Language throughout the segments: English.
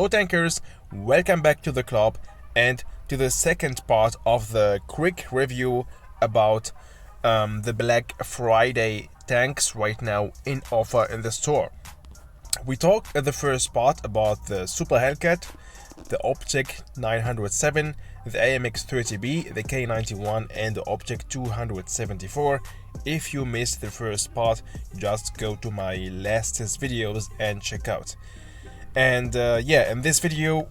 Hello tankers, welcome back to the club and to the second part of the quick review about the Black Friday tanks right now in offer in the store. We talked in the first part about the Super Hellcat, the Object 907, the AMX 30B, the K91 and the Object 274. If you missed the first part, just go to my latest videos and check out. And in this video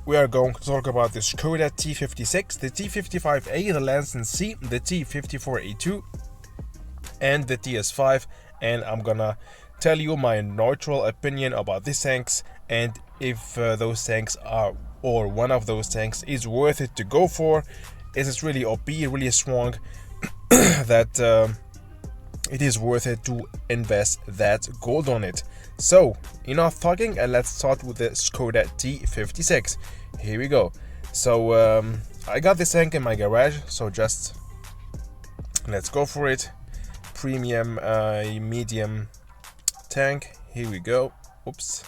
we are going to talk about the Skoda T56, the T55A, the Lancen C, the T54A2 and the TS5, and I'm gonna tell you my neutral opinion about these tanks and if those tanks are, or one of those tanks is worth it to go for. Is it really OP, really strong that it is worth it to invest that gold on it? So enough talking and let's start with the Skoda T56. Here we go. So I got this tank in my garage, so just let's go for it. Premium medium tank, here we go. Oops.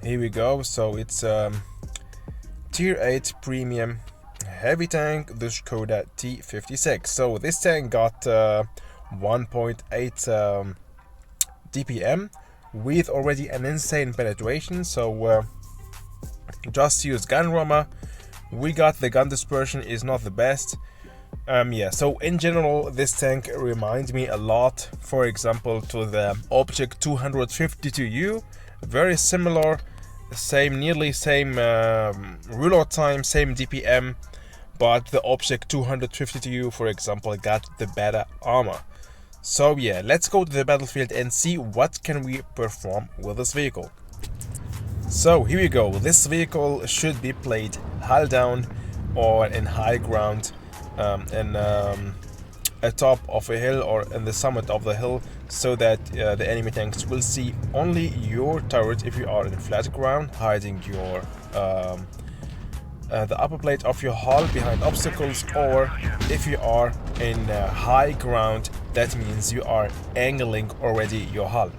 Here we go. So it's tier 8 premium heavy tank, the Skoda T56. So this tank got 1.8 DPM with already an insane penetration. So just use gun rammer. We got the gun dispersion is not the best. So in general this tank reminds me a lot, for example, to the Object 252U. Very similar, nearly same reload time, same DPM, but the Object 252U, for example, got the better armor. So yeah, let's go to the battlefield and see what can we perform with this vehicle. So here we go. This vehicle should be played hull down or in high ground, atop of a hill or in the summit of the hill, so that the enemy tanks will see only your turret if you are in flat ground, hiding your the upper plate of your hull behind obstacles, or if you are in high ground, that means you are angling already your hull.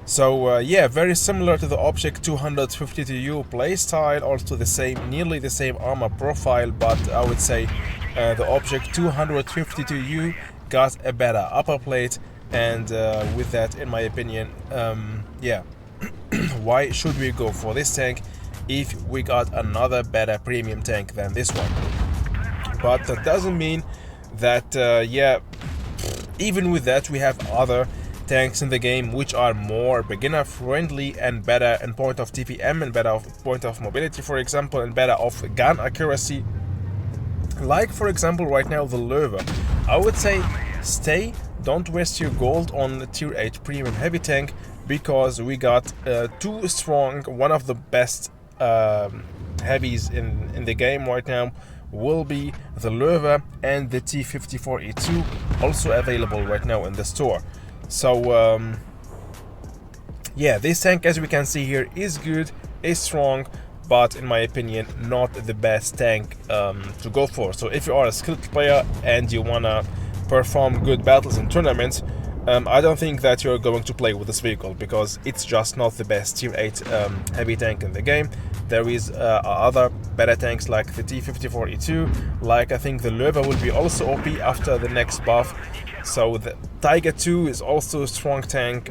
So very similar to the Object 252U playstyle, also nearly the same armor profile, but I would say the Object 252U got a better upper plate, and with that, in my opinion, why should we go for this tank if we got another better premium tank than this one? But that doesn't mean that even with that we have other tanks in the game which are more beginner friendly and better in point of TPM and better of point of mobility, for example, and better of gun accuracy. Like for example right now the Löwe. I would say don't waste your gold on the tier 8 premium heavy tank, because we got too strong. One of the best heavies in the game right now will be the Löwe and the T54A2, also available right now in the store. So this tank, as we can see here, is good, is strong, but in my opinion not the best tank to go for. So if you are a skilled player and you wanna perform good battles in tournaments, I don't think that you're going to play with this vehicle, because it's just not the best tier 8 heavy tank in the game. There is other better tanks like the T54A2, like I think the Löwe will be also OP after the next buff. So the Tiger 2 is also a strong tank.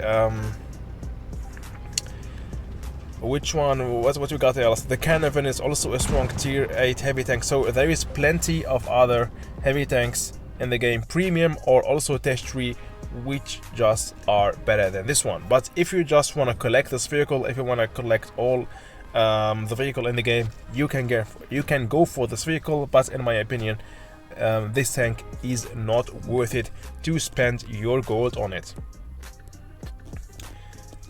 Which one? What we got else? The Canavan is also a strong tier 8 heavy tank. So there is plenty of other heavy tanks in the game, premium or also test 3, which just are better than this one. But if you just want to collect this vehicle, if you want to collect all the vehicle in the game, you can go for this vehicle. But in my opinion, this tank is not worth it to spend your gold on it.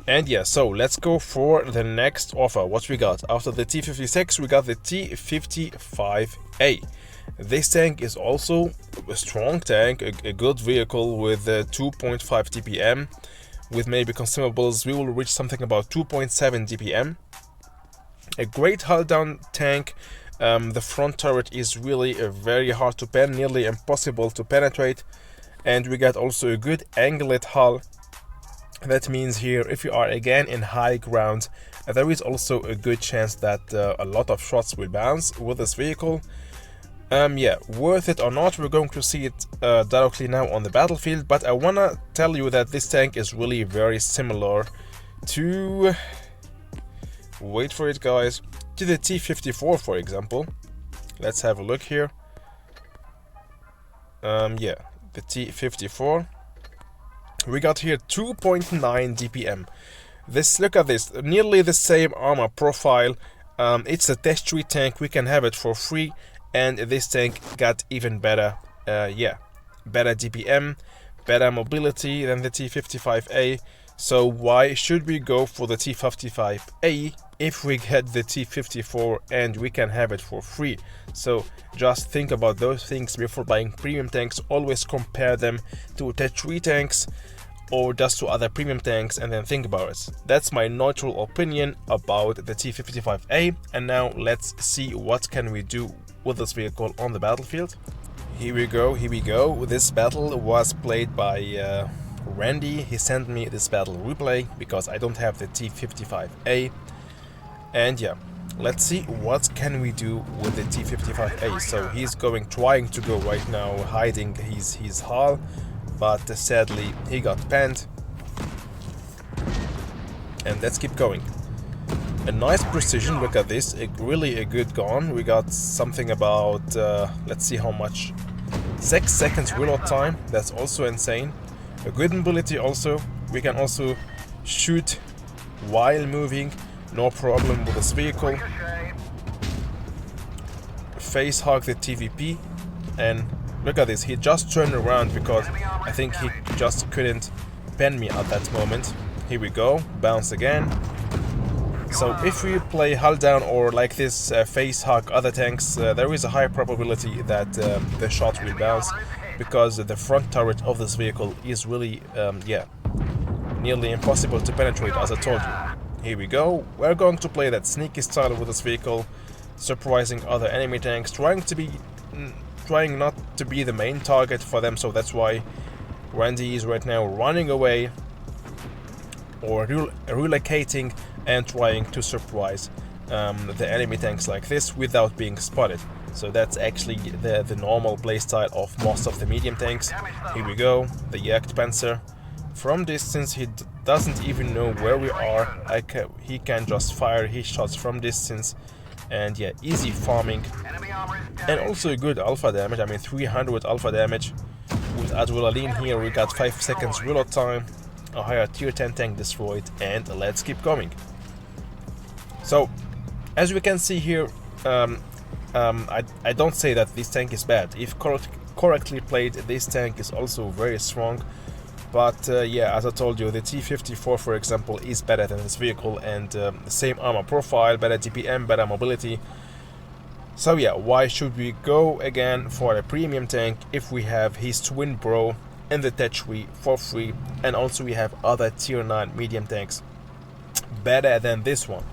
And yeah, so let's go for the next offer. What we got after the T56, we got the T55A. This tank is also a strong tank, a good vehicle with 2.5 TPM. with maybe consumables, we will reach something about 2.7 DPM. A great hull down tank. The front turret is really very hard to pen, nearly impossible to penetrate, and we got also a good anglet hull. That means here, if you are again in high ground, there is also a good chance that a lot of shots will bounce with this vehicle. Yeah, worth it or not, we're going to see it directly now on the battlefield, but I wanna tell you that this tank is really very similar to, wait for it guys, to the T-54 for example. Let's have a look here. Yeah, the T-54. We got here 2.9 DPM. Look at this, nearly the same armor profile. It's a test tree tank, we can have it for free, and this tank got even better, yeah, better DPM, better mobility than the T-55A. So why should we go for the T-55A if we get the T-54 and we can have it for free? So just think about those things before buying premium tanks. Always compare them to test tree tanks or just to other premium tanks and then think about it. That's my neutral opinion about the T-55A. And now let's see what can we do with this vehicle on the battlefield. Here we go. This battle was played by Randy. He sent me this battle replay because I don't have the T-55A. And yeah, let's see what can we do with the T-55A. So he's trying to go right now, hiding his hull, but sadly he got penned. And let's keep going. A nice precision, look at this, really a good gun. We got something about, let's see how much, 6 seconds reload time, that's also insane. A good mobility also, we can also shoot while moving, no problem with this vehicle. Face hug the TVP, and look at this, he just turned around because I think he just couldn't pen me at that moment. Here we go, bounce again. So if we play hull down or like this face hug other tanks, there is a high probability that the shot will bounce, because the front turret of this vehicle is really, yeah, nearly impossible to penetrate, as I told you. Here we go, we're going to play that sneaky style with this vehicle, surprising other enemy tanks, trying not to be the main target for them. So that's why Randy is right now running away or relocating and trying to surprise the enemy tanks like this without being spotted. So that's actually the normal playstyle of most of the medium tanks. Here we go, the Jagdpanzer. From distance, he doesn't even know where we are. He can just fire his shots from distance, and yeah, easy farming. And also good alpha damage, I mean 300 alpha damage. With Adrenaline here we got 5 seconds reload time, a higher tier 10 tank destroyed, and let's keep going. So, as we can see here, I don't say that this tank is bad. If correctly played, this tank is also very strong. But yeah, as I told you, the T-54 for example is better than this vehicle, and the same armor profile, better DPM, better mobility. So yeah, why should we go again for a premium tank if we have his twin bro in the tech tree for free, and also we have other tier 9 medium tanks better than this one?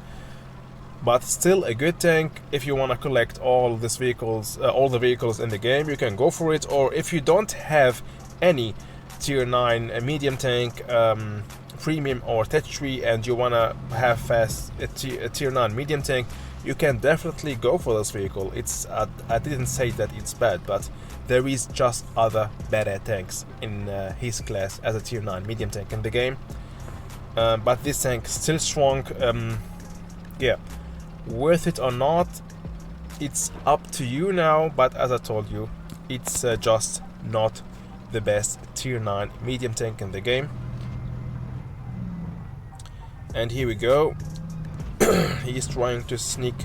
But still a good tank. If you want to collect all the vehicles in the game, you can go for it. Or if you don't have any tier 9 medium tank, premium or tech tree, and you want to have fast a tier 9 medium tank, you can definitely go for this vehicle. It's I didn't say that it's bad, but there is just other better tanks in his class as a tier 9 medium tank in the game. But this tank is still strong. Yeah, worth it or not, it's up to you now, but as I told you, it's just not the best tier 9 medium tank in the game. And here we go. He's trying to sneak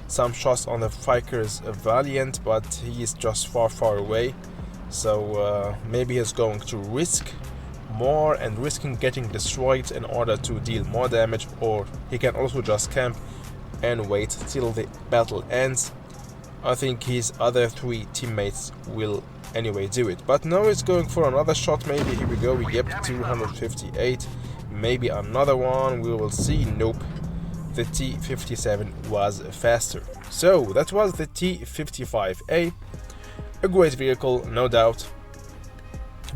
some shots on the Vickers Valiant, but he is just far away. So maybe he's going to risk more and risking getting destroyed in order to deal more damage, or he can also just camp and wait till the battle ends. I think his other 3 teammates will anyway do it. But now it's going for another shot, maybe. Here we go. Yep, 258. Maybe another one, we will see. Nope, the T57 was faster. So that was the T55A, a great vehicle, no doubt,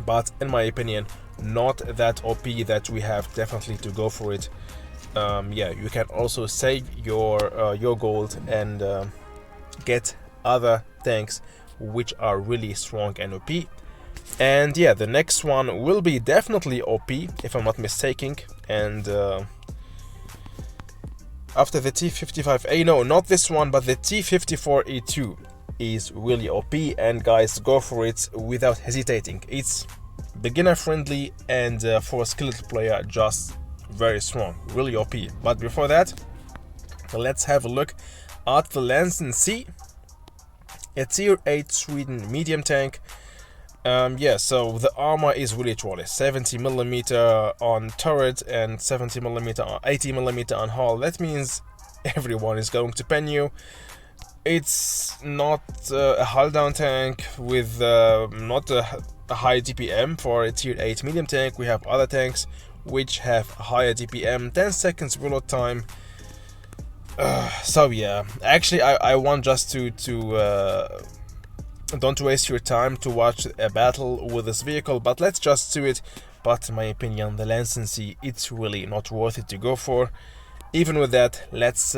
but in my opinion not that OP that we have definitely to go for it. Yeah, you can also save your gold and get other tanks which are really strong and OP. And yeah, the next one will be definitely OP if I'm not mistaken. And after the T55A, no, not this one, but the T54E2 is really OP, and guys, go for it without hesitating. It's beginner friendly and for a skilled player, just very strong, really OP. But before that, let's have a look at the Lansen C, a tier 8 Sweden medium tank. Yeah, so the armor is really trolley, 70mm on turret and 70mm or 80mm on hull. That means everyone is going to pen you. It's not a hull down tank with not a high DPM for a tier 8 medium tank. We have other tanks which have higher DPM, 10 seconds reload time. So yeah, actually I want just to don't waste your time to watch a battle with this vehicle, but let's just do it. But in my opinion, the Lansen C, it's really not worth it to go for. Even with that, let's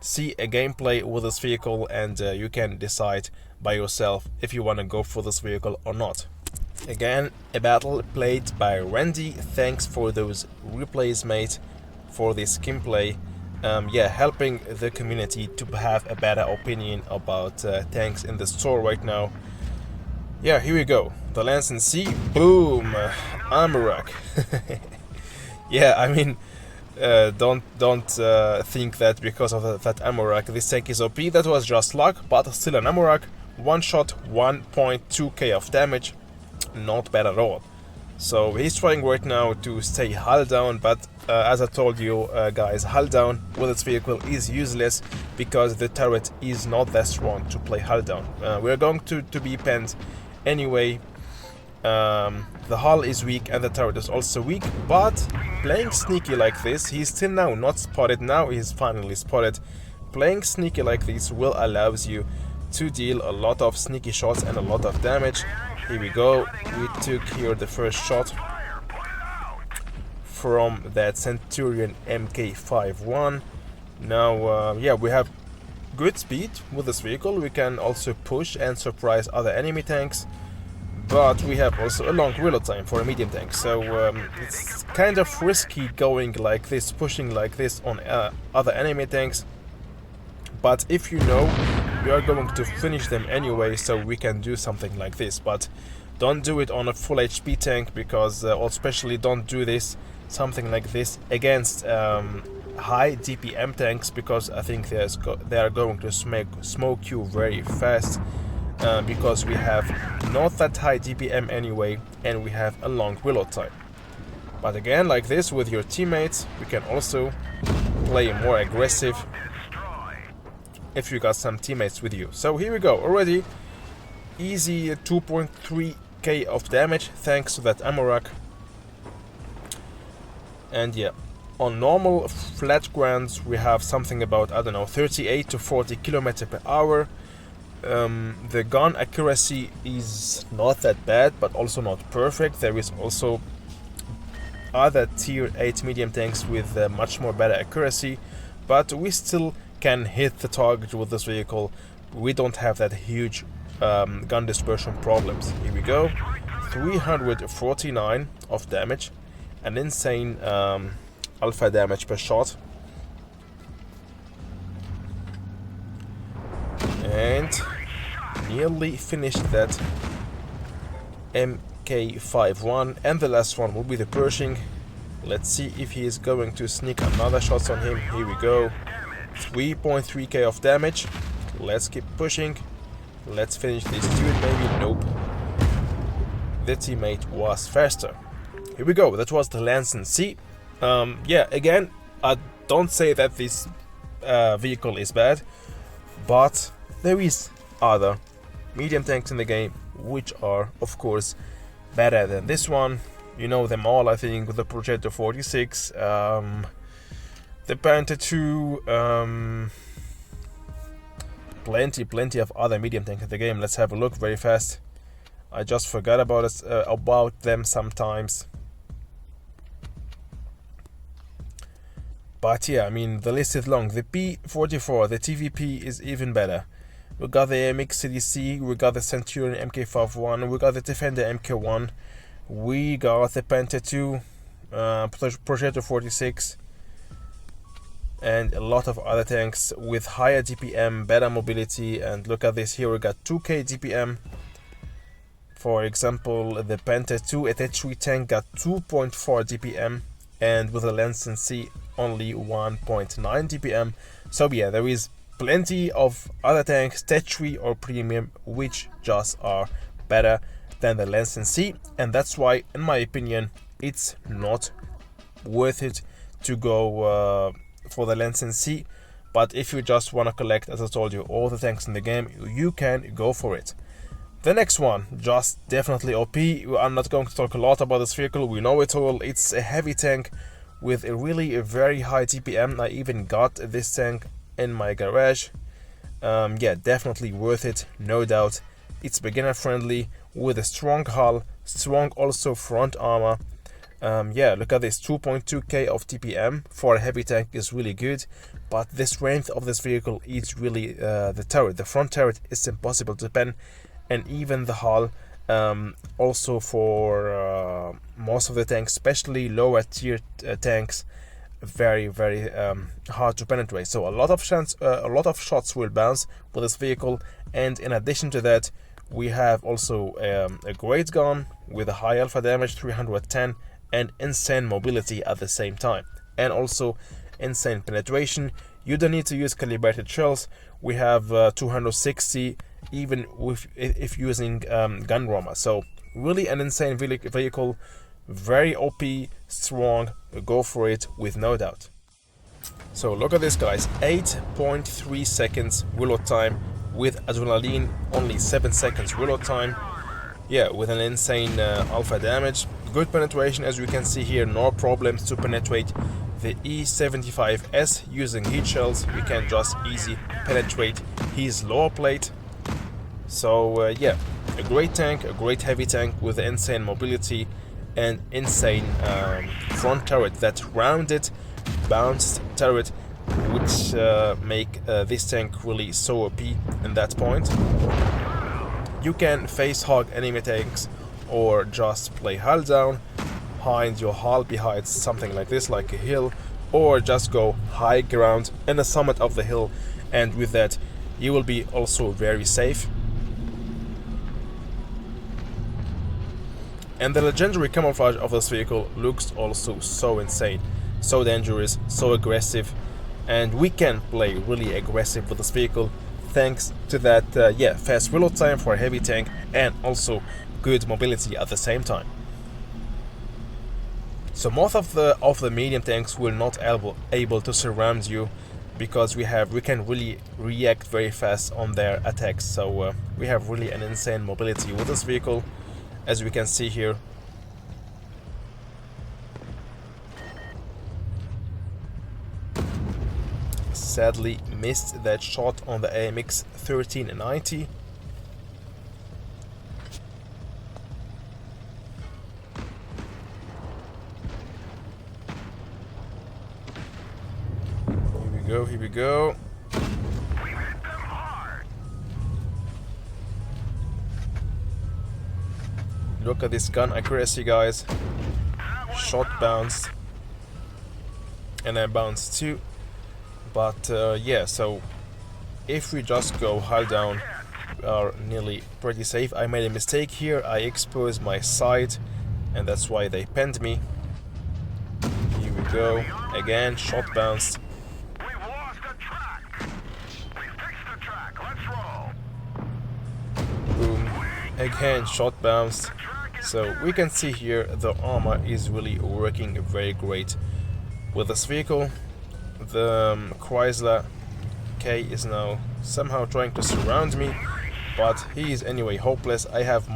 see a gameplay with this vehicle, and you can decide by yourself if you want to go for this vehicle or not. Again, a battle played by Randy. Thanks for those replays, mate, for this gameplay. Yeah, helping the community to have a better opinion about tanks in the store right now. Yeah, here we go. The Lansen C, boom, Amarak. Yeah, I mean, don't think that because of that Amarak this tank is OP. That was just luck, but still an Amarak. One shot, 1.2k of damage, not bad at all. So he's trying right now to stay hull down, but as I told you guys, hull down with its vehicle is useless because the turret is not that strong to play hull down. We're going to be penned anyway. The hull is weak and the turret is also weak, but playing sneaky like this, he's still now not spotted. Now he's finally spotted. Playing sneaky like this will allows you to deal a lot of sneaky shots and a lot of damage. Here we go, we took here the first shot from that Centurion MK51. Now yeah, we have good speed with this vehicle. We can also push and surprise other enemy tanks, but we have also a long reload time for a medium tank, so it's kind of risky going like this, pushing like this on other enemy tanks. But if you know we are going to finish them anyway, so we can do something like this. But don't do it on a full HP tank, because or especially don't do this something like this against high DPM tanks, because I think they are going to smoke you very fast, because we have not that high DPM anyway and we have a long reload time. But again, like this with your teammates, we can also play more aggressive if you got some teammates with you. So here we go, already easy 2.3k of damage thanks to that Amarak. And yeah, on normal flat grounds we have something about, I don't know, 38 to 40 km per hour. The gun accuracy is not that bad, but also not perfect. There is also other tier 8 medium tanks with much more better accuracy, but we still can hit the target with this vehicle. We don't have that huge gun dispersion problems. Here we go, 349 of damage, an insane alpha damage per shot, and nearly finished that MK51. And the last one will be the Pershing. Let's see if he is going to sneak another shots on him. Here we go, 3.3k of damage. Let's keep pushing. Let's finish this dude, maybe. Nope, the teammate was faster. Here we go, that was the Lansen C. Yeah, again, I don't say that this vehicle is bad, but there is other medium tanks in the game which are of course better than this one. You know them all, I think. The Projector 46, the Panther 2, plenty of other medium tanks in the game. Let's have a look very fast. I just forgot about them sometimes. But yeah, I mean, the list is long. The P44, the TVP, is even better. We got the AMX CDC, we got the Centurion MK51, we got the Defender MK1, we got the Panther 2, Projector 46, and a lot of other tanks with higher DPM, better mobility. And look at this here, we got 2k DPM. For example, the Panther 2 at H3 tank got 2.4 DPM, and with a Lance C only 1.9 DPM. So yeah, there is plenty of other tanks, H3 or premium, which just are better than the Lance C, and that's why, in my opinion, it's not worth it to go for the Lance C. But if you just want to collect, as I told you, all the tanks in the game, you can go for it. The next one, just definitely OP. I'm not going to talk a lot about this vehicle, we know it all. It's a heavy tank with a very high TPM. I even got this tank in my garage. Yeah, definitely worth it, no doubt. It's beginner friendly with a strong hull, strong also front armor. Yeah, look at this, 2.2k of TPM for a heavy tank is really good, but the strength of this vehicle is really the turret. The front turret is impossible to pen, and even the hull, also for most of the tanks, especially lower tier tanks, very hard to penetrate. So a lot of shots will bounce with this vehicle. And in addition to that, we have also a great gun with a high alpha damage, 310, and insane mobility at the same time, and also insane penetration. You don't need to use calibrated shells. We have 260 even if using gun rammer. So really an insane vehicle, very OP, strong, go for it with no doubt. So look at this, guys, 8.3 seconds reload time with adrenaline, only 7 seconds reload time. Yeah, with an insane alpha damage, good penetration, as you can see here, no problems to penetrate the E75S using heat shells. We can just easy penetrate his lower plate. So yeah, a great tank, a great heavy tank with insane mobility and insane front turret, that rounded bounced turret, which make this tank really so OP in that point. You can face hog enemy tanks or just play hull down, hide your hull behind something like this, like a hill, or just go high ground in the summit of the hill, and with that you will be also very safe. And the legendary camouflage of this vehicle looks also so insane, so dangerous, so aggressive, and we can play really aggressive with this vehicle thanks to that yeah, fast reload time for a heavy tank, and also good mobility at the same time. So most of the medium tanks will not able to surround you, because we can really react very fast on their attacks. So we have really an insane mobility with this vehicle, as we can see here. Sadly missed that shot on the AMX 1390. Here we go. Look at this gun accuracy, guys. Shot bounced, and I bounced too. But yeah, so if we just go hull down, we are nearly pretty safe. I made a mistake here. I exposed my side, and that's why they penned me. Here we go. Again, shot bounced. Boom. Again, shot bounced. So we can see here the armor is really working very great with this vehicle. The Chrysler K is now somehow trying to surround me, but he is anyway hopeless. I have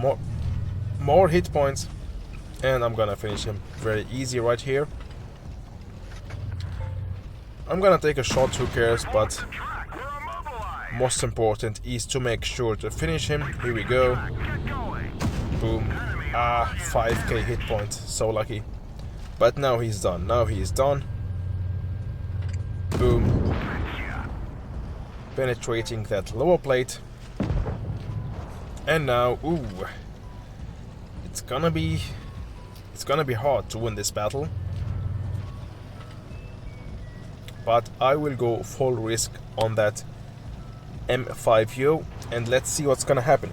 more hit points, and I'm gonna finish him very easy right here. I'm gonna take a shot, who cares, but most important is to make sure to finish him. Here we go. Boom. 5k hit point, so lucky. But now he's done, Boom. Penetrating that lower plate. And now, it's gonna be hard to win this battle. But I will go full risk on that M5Yo, and let's see what's gonna happen.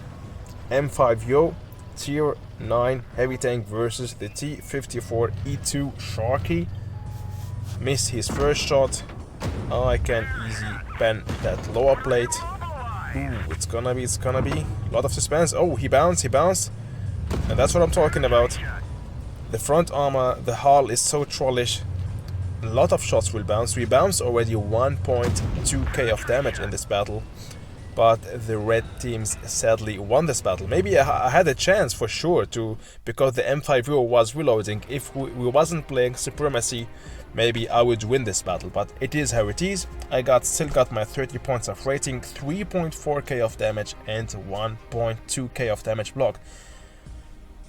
M5Yo, tier 9 heavy tank versus the T54E2 Sharky. Missed his first shot. I can easy pen that lower plate. It's gonna be a lot of suspense. Oh, he bounced, and that's what I'm talking about. The front armor, the hull is so trollish. A lot of shots will bounce. We bounced already 1.2k of damage in this battle, but the red teams sadly won this battle. Maybe I had a chance for sure to, because the M5 was reloading. If we wasn't playing Supremacy, maybe I would win this battle, but it is how it is. I still got my 30 points of rating, 3.4k of damage, and 1.2k of damage block.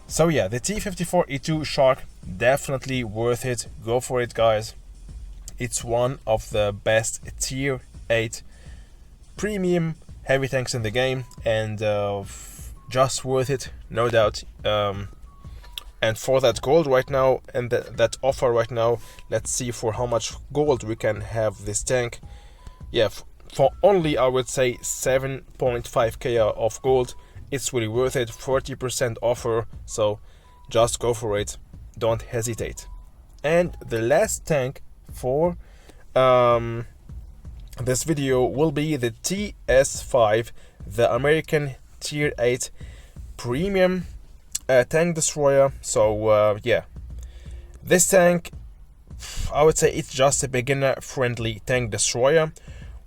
So yeah, the T54E2 Shark, definitely worth it. Go for it, guys. It's one of the best tier 8 premium heavy tanks in the game, and just worth it, no doubt. And for that gold right now, and that offer right now, let's see for how much gold we can have this tank. Yeah, for only, I would say, 7.5k of gold, it's really worth it. 40% offer, so just go for it, don't hesitate. And the last tank for this video will be the TS5, the American tier 8 premium tank destroyer. So yeah, this tank, I would say it's just a beginner friendly tank destroyer.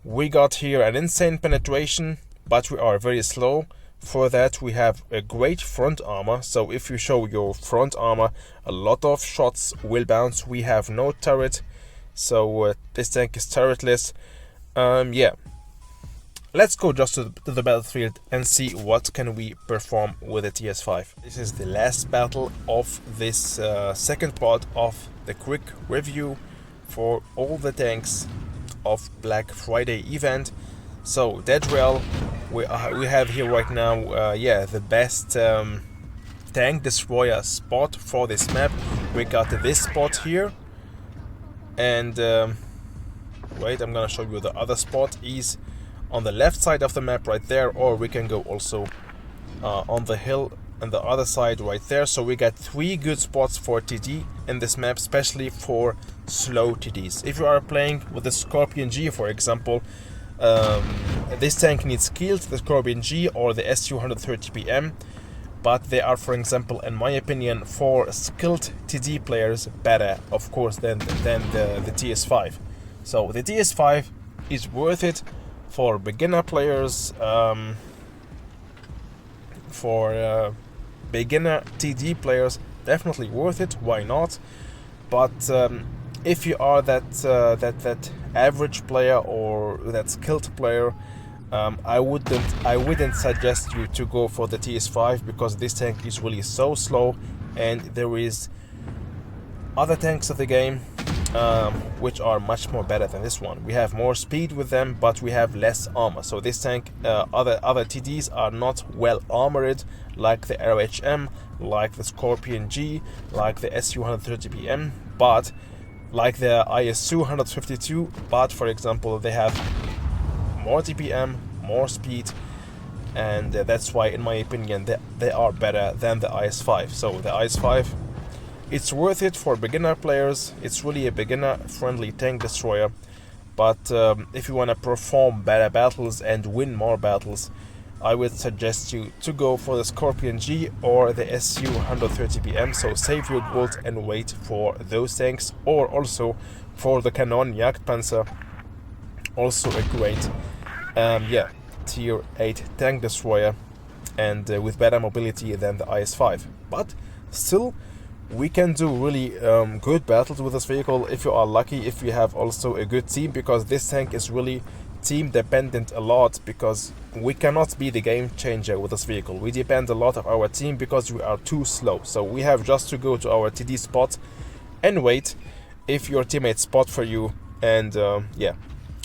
We got here an insane penetration, but we are very slow. For that we have a great front armor, so if you show your front armor, a lot of shots will bounce. We have no turret, so this tank is turretless. Yeah, let's go just to the battlefield and see what can we perform with the TS5. This is the last battle of this second part of the quick review for all the tanks of Black Friday event. So Dead Rail, we have here right now, yeah, the best tank destroyer spot for this map. We got this spot here, and wait, I'm gonna show you the other spot is on the left side of the map right there, or we can go also on the hill on the other side right there. So we got 3 good spots for TD in this map, especially for slow TDs. If you are playing with the Scorpion G, for example, this tank needs killed, the Scorpion G or the SU-130PM, but they are, for example, in my opinion, for skilled TD players better, of course, than the TS5. So the TS5 is worth it for beginner players, for beginner TD players, definitely worth it. Why not? But if you are that average player or that skilled player, I wouldn't suggest you to go for the TS5, because this tank is really so slow, and there is other tanks of the game which are much more better than this one. We have more speed with them, but we have less armor. So this tank, other TDs are not well armored, like the Arrow HM, like the Scorpion G, like the SU-130PM, but like the ISU 152, but for example they have more TPM, more speed, and that's why, in my opinion, they are better than the IS-5. So the IS-5, it's worth it for beginner players. It's really a beginner friendly tank destroyer, but if you want to perform better battles and win more battles, I would suggest you to go for the Scorpion G or the SU-130PM. So save your gold and wait for those tanks, or also for the Canon Jagdpanzer, also a great yeah, tier 8 tank destroyer and with better mobility than the IS-5. But still, we can do really good battles with this vehicle if you are lucky, if you have also a good team, because this tank is really team dependent a lot, because we cannot be the game changer with this vehicle. We depend a lot of our team because we are too slow. So we have just to go to our TD spot and wait if your teammates spot for you. And yeah,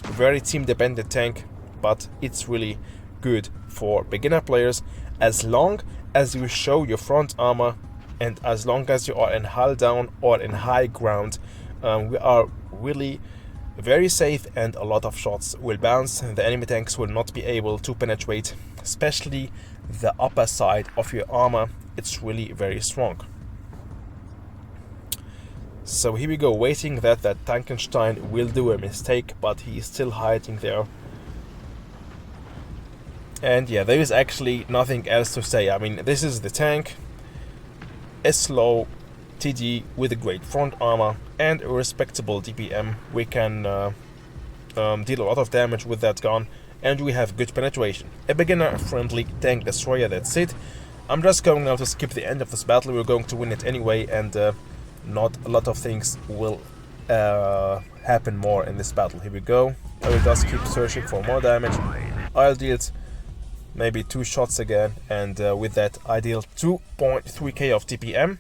very team dependent tank, but it's really good for beginner players as long as you show your front armor and as long as you are in hull down or in high ground. We are really very safe and a lot of shots will bounce. The enemy tanks will not be able to penetrate, especially the upper side of your armor. It's really very strong. So here we go, waiting that Tankenstein will do a mistake, but he is still hiding there. And yeah, there is actually nothing else to say. I mean, this is the tank, a slow TD with a great front armor and a respectable DPM. We can deal a lot of damage with that gun, and we have good penetration. A beginner friendly tank destroyer, that's it. I'm just going now to skip the end of this battle. We're going to win it anyway, and not a lot of things will happen more in this battle. Here we go. I will just keep searching for more damage. I'll deal maybe 2 shots again, and with that I deal 2.3k of TPM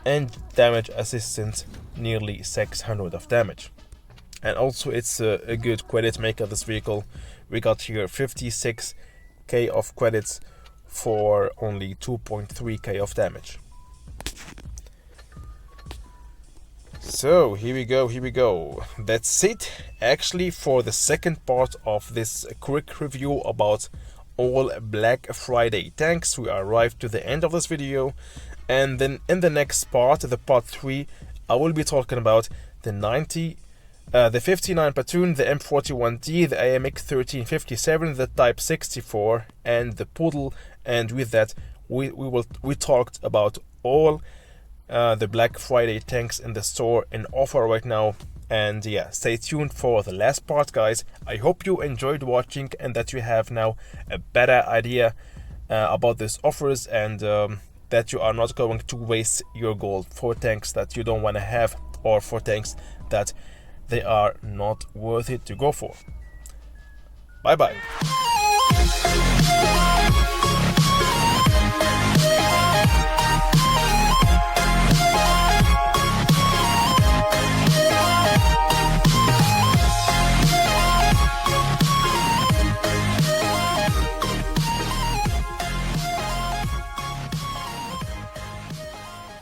and damage assistant nearly 600 of damage. And also it's a good credit maker, this vehicle. We got here 56k of credits for only 2.3k of damage. So here we go. That's it actually for the second part of this quick review about all Black Friday tanks. We arrived to the end of this video, and then in the next part, the part 3, I will be talking about the 59 platoon, the M41D, the AMX 1357, the Type 64, and the Poodle. And with that, we talked about all the Black Friday tanks in the store in offer right now. And yeah, stay tuned for the last part, guys. I hope you enjoyed watching and that you have now a better idea about these offers, and that you are not going to waste your gold for tanks that you don't want to have, or for tanks that they are not worth it to go for. Bye bye.